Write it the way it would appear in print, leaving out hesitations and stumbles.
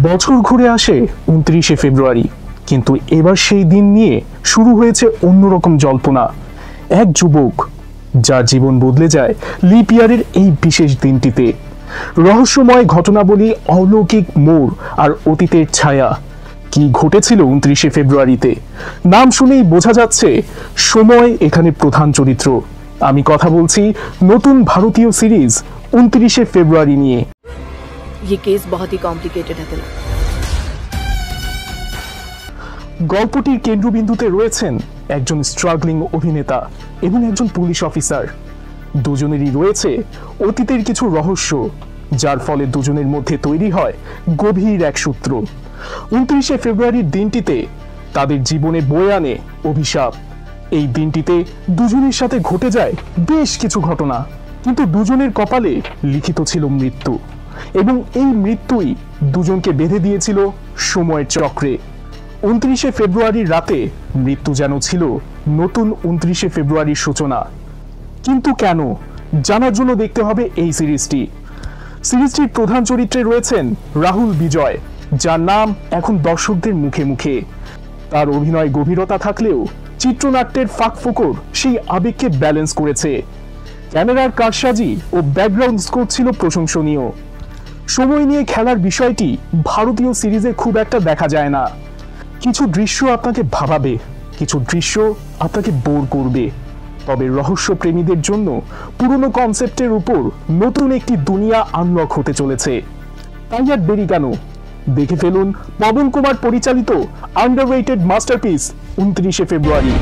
বছর ঘুরে আসে 29শে ফেব্রুয়ারি, কিন্তু এবার সেই দিন নিয়ে শুরু হয়েছে অন্যরকম জল্পনা। এক যুবক যার জীবন বদলে যায় লিপ ইয়ারের এই বিশেষ দিনটিতে। রহস্যময় ঘটনাবলী, অলৌকিক মোড় আর অতীতের ছায়া। কি ঘটেছিল 29শে ফেব্রুয়ারিতে? নাম শুনেই বোঝা যাচ্ছে সময় এখানে প্রধান চরিত্র। আমি কথা বলছি নতুন ভারতীয় সিরিজ 29শে ফেব্রুয়ারি নিয়ে। ये केस बहुत ही कॉम्प्लिकेटेड है तिलक। গল্পটির কেন্দ্রবিন্দুতে রয়েছেন একজন স্ট্রাগলিং অভিনেতা এবং একজন পুলিশ অফিসার। দুজনেরই রয়েছে অতীতের কিছু রহস্য, যার ফলে দুজনের মধ্যে তৈরি হয় গভীর এক সূত্র। 29শে ফেব্রুয়ারির দিনটিতে তাদের জীবনে বয়ে আনে অভিশাপ। এই দিনটিতে দুজনের সাথে ঘটে যায় বেশ কিছু ঘটনা, কিন্তু দুজনের কপালে লিখিত ছিল মৃত্যু, এবং এই মৃত্যুই দুজনকে বেঁধে দিয়েছিল সময়ের চক্রে। 29শে ফেব্রুয়ারির রাতে মৃত্যু যেন ছিল নতুন 29শে ফেব্রুয়ারির সূচনা। কিন্তু কেন? জানার জন্য দেখতে হবে এই সিরিজটির প্রধান চরিত্রে রয়েছেন রাহুল বিজয়, যার নাম এখন দর্শকদের মুখে মুখে। তার অভিনয় গভীরতা থাকলেও চিত্রনাট্যের ফাঁকফোকর সেই আবেগকে ব্যালেন্স করেছে। ক্যামেরার কারসাজি ও ব্যাকগ্রাউন্ড স্কোর ছিল প্রশংসনীয়। সময় নিয়ে খেলার বিষয়টি ভারতীয় সিরিজে খুব একটা দেখা যায় না। কিছু দৃশ্য আপনাকে ভাবাবে, কিছু দৃশ্য আপনাকে বোর করবে, তবে রহস্য প্রেমীদের জন্য পুরনো কনসেপ্টের উপর নতুন একটি দুনিয়া আনলক হতে চলেছে। তাই আর দেরি কেন? দেখে ফেলুন পবন কুমার পরিচালিত আন্ডাররেটেড মাস্টারপিস 29শে ফেব্রুয়ারি।